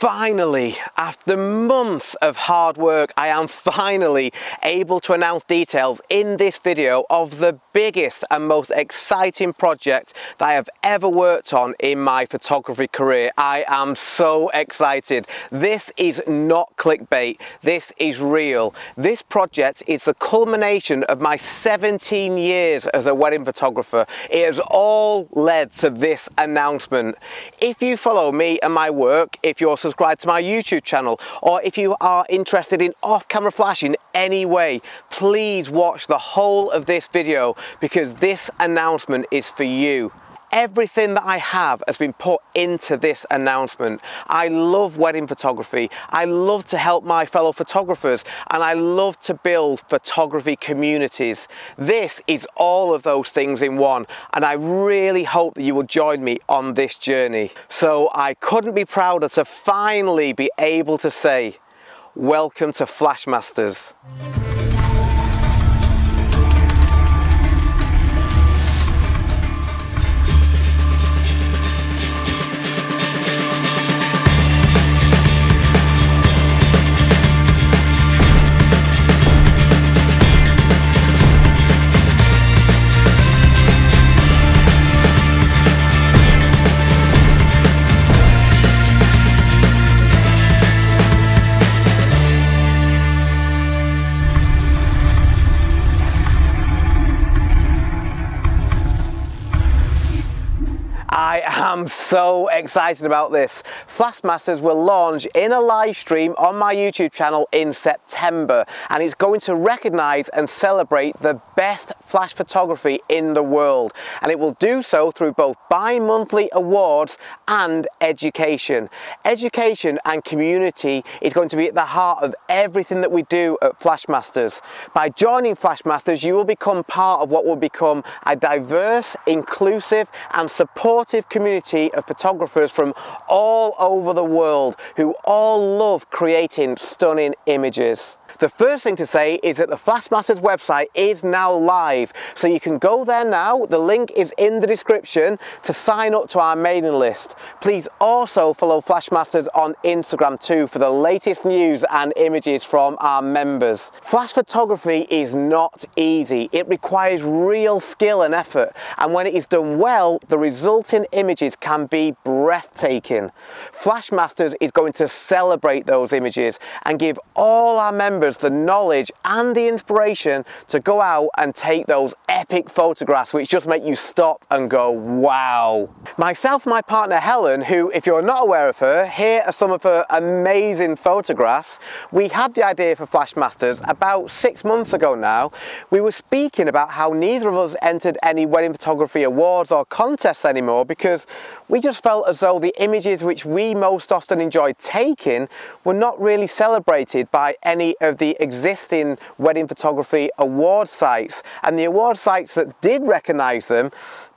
Finally, after months of hard work, I am finally able to announce details in this video of the biggest and most exciting project that I have ever worked on in my photography career. I am so excited. This is not clickbait. This is real. This project is the culmination of my 17 years as a wedding photographer. It has all led to this announcement. If you follow me and my work, if you're subscribed to my YouTube channel, or if you are interested in off-camera flash in any way, please watch the whole of this video because this announcement is for you. Everything that I have has been put into this announcement. I love wedding photography, I love to help my fellow photographers, and I love to build photography communities. This is all of those things in one, and I really hope that you will join me on this journey. So I couldn't be prouder to finally be able to say, welcome to Flashmasters. I am so excited about this. Flashmasters will launch in a live stream on my YouTube channel in September, and it's going to recognise and celebrate the best flash photography in the world, and it will do so through both bi-monthly awards and education. Education and community is going to be at the heart of everything that we do at Flashmasters. By joining Flashmasters, you will become part of what will become a diverse, inclusive and supportive community of photographers from all over the world who all love creating stunning images. The first thing to say is that the Flashmasters website is now live, so you can go there now. The link is in the description to sign up to our mailing list. Please also follow Flashmasters on Instagram too for the latest news and images from our members. Flash photography is not easy. It requires real skill and effort, and when it is done well, the resulting images can be breathtaking. Flashmasters is going to celebrate those images and give all our members the knowledge and the inspiration to go out and take those epic photographs which just make you stop and go wow. Myself and my partner Helen, who, if you're not aware of her, here are some of her amazing photographs. We had the idea for Flashmasters about 6 months ago now. We were speaking about how neither of us entered any wedding photography awards or contests anymore because we just felt as though the images which we most often enjoyed taking were not really celebrated by any of the existing wedding photography award sites, and the award sites that did recognise them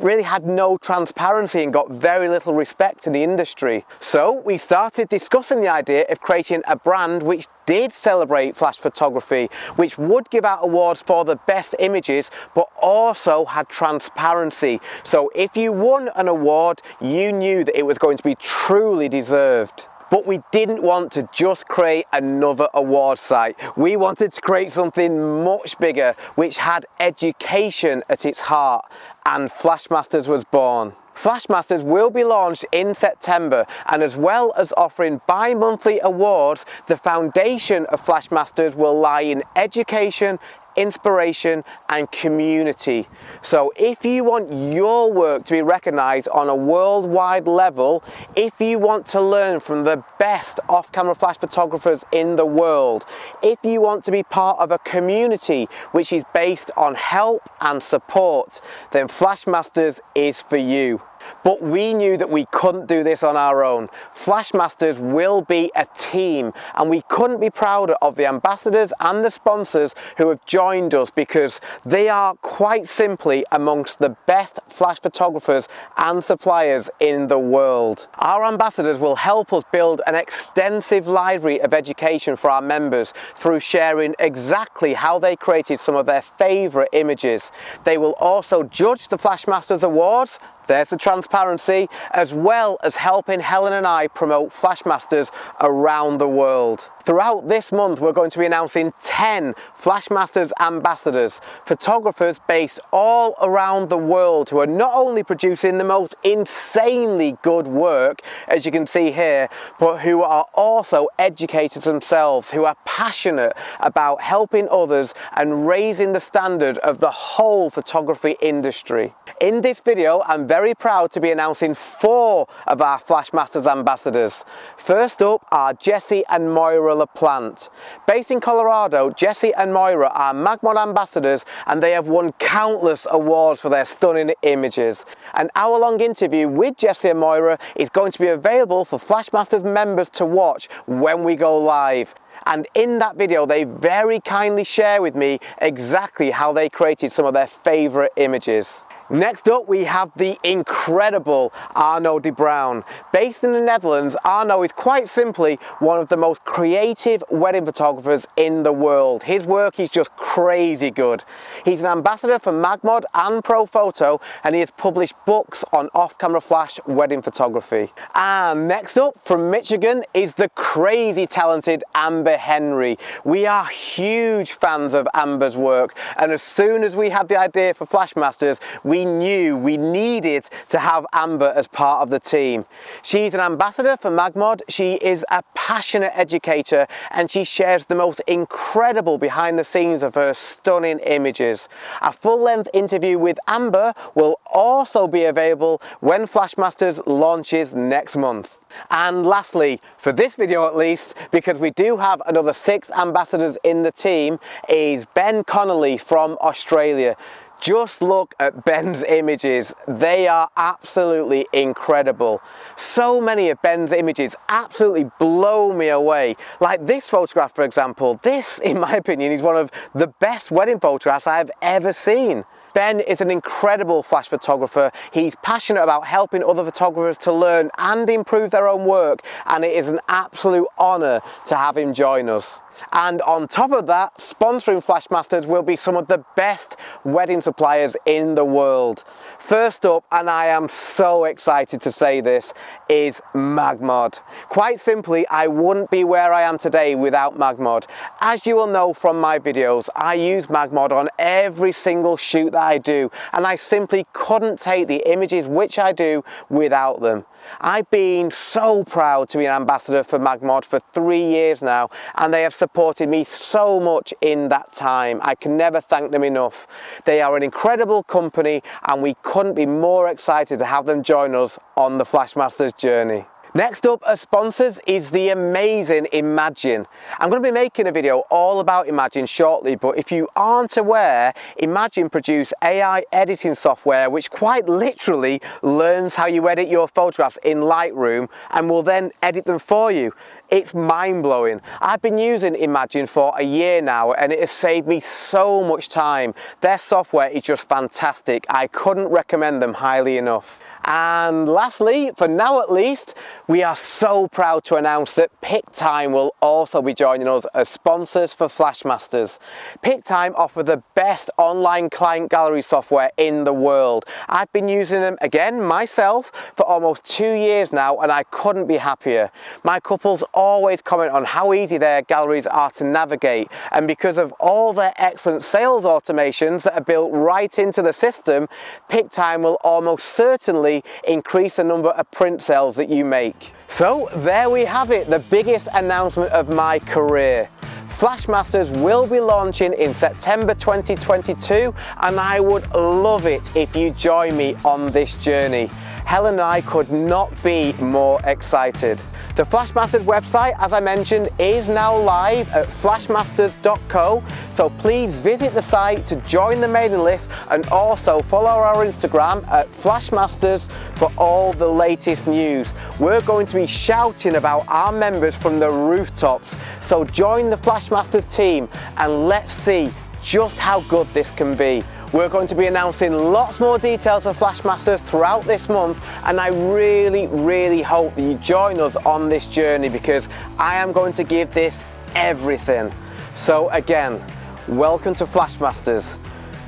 really had no transparency and got very little respect in the industry. So we started discussing the idea of creating a brand which did celebrate flash photography, which would give out awards for the best images but also had transparency. So if you won an award, you knew that it was going to be truly deserved. But we didn't want to just create another award site. We wanted to create something much bigger, which had education at its heart, and Flashmasters was born. Flashmasters will be launched in September, and as well as offering bi-monthly awards, the foundation of Flashmasters will lie in education, inspiration and community. So if you want your work to be recognized on a worldwide level, if you want to learn from the best off-camera flash photographers in the world, if you want to be part of a community which is based on help and support, then Flashmasters is for you. But we knew that we couldn't do this on our own. Flashmasters will be a team, and we couldn't be prouder of the ambassadors and the sponsors who have joined us because they are quite simply amongst the best flash photographers and suppliers in the world. Our ambassadors will help us build an extensive library of education for our members through sharing exactly how they created some of their favourite images. They will also judge the Flashmasters Awards, There's the transparency, as well as helping Helen and I promote Flashmasters around the world. Throughout this month, we're going to be announcing 10 Flashmasters ambassadors, photographers based all around the world who are not only producing the most insanely good work, as you can see here, but who are also educators themselves, who are passionate about helping others and raising the standard of the whole photography industry. In this video, I'm very proud to be announcing 4 of our Flashmasters ambassadors. First up are Jesse and Moira Plante. Based in Colorado, Jesse and Moira are MagMod ambassadors, and they have won countless awards for their stunning images. An hour-long interview with Jesse and Moira is going to be available for Flashmasters members to watch when we go live. And in that video, they very kindly share with me exactly how they created some of their favourite images. Next up, we have the incredible Arno de Bruijn. Based in the Netherlands, Arno is quite simply one of the most creative wedding photographers in the world. His work is just crazy good. He's an ambassador for MagMod and ProPhoto, and he has published books on off-camera flash wedding photography. And next up, from Michigan, is the crazy talented Amber Henry. We are huge fans of Amber's work, and as soon as we had the idea for Flashmasters, we knew we needed to have Amber as part of the team. She's an ambassador for MagMod, she is a passionate educator, and she shares the most incredible behind the scenes of her stunning images. A full-length interview with Amber will also be available when Flashmasters launches next month. And lastly, for this video at least, because we do have another 6 ambassadors in the team, is Ben Connolly from Australia. Just look at Ben's images. They are absolutely incredible. So many of Ben's images absolutely blow me away. Like this photograph, for example. This, in my opinion, is one of the best wedding photographs I've ever seen. Ben is an incredible flash photographer. He's passionate about helping other photographers to learn and improve their own work, and it is an absolute honour to have him join us. And on top of that, sponsoring Flashmasters will be some of the best wedding suppliers in the world. First up, and I am so excited to say this, is MagMod. Quite simply, I wouldn't be where I am today without MagMod. As you will know from my videos, I use MagMod on every single shoot that I do, and I simply couldn't take the images which I do without them. I've been so proud to be an ambassador for MagMod for 3 years now, and they have supported me so much in that time. I can never thank them enough. They are an incredible company, and we couldn't be more excited to have them join us on the Flashmasters journey. Next up as sponsors is the amazing Imagen. I'm going to be making a video all about Imagen shortly, but if you aren't aware, Imagen produce AI editing software which quite literally learns how you edit your photographs in Lightroom and will then edit them for you. It's mind-blowing. I've been using Imagen for a year now, and it has saved me so much time. Their software is just fantastic. I couldn't recommend them highly enough. And lastly, for now at least, we are so proud to announce that Pic-Time will also be joining us as sponsors for Flashmasters. Pic-Time offer the best online client gallery software in the world. I've been using them again myself for almost 2 years now, and I couldn't be happier. My couples always comment on how easy their galleries are to navigate, and because of all their excellent sales automations that are built right into the system, Pic-Time will almost certainly increase the number of print sales that you make. So there we have it, the biggest announcement of my career. Flashmasters will be launching in September 2022, and I would love it if you join me on this journey. Helen and I could not be more excited. The Flashmasters website, as I mentioned, is now live at flashmasters.co, so please visit the site to join the mailing list, and also follow our Instagram at Flashmasters for all the latest news. We're going to be shouting about our members from the rooftops, so join the Flashmasters team and let's see just how good this can be. We're going to be announcing lots more details of Flashmasters throughout this month, and I really hope that you join us on this journey, because I am going to give this everything. So again, welcome to Flashmasters.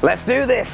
Let's do this!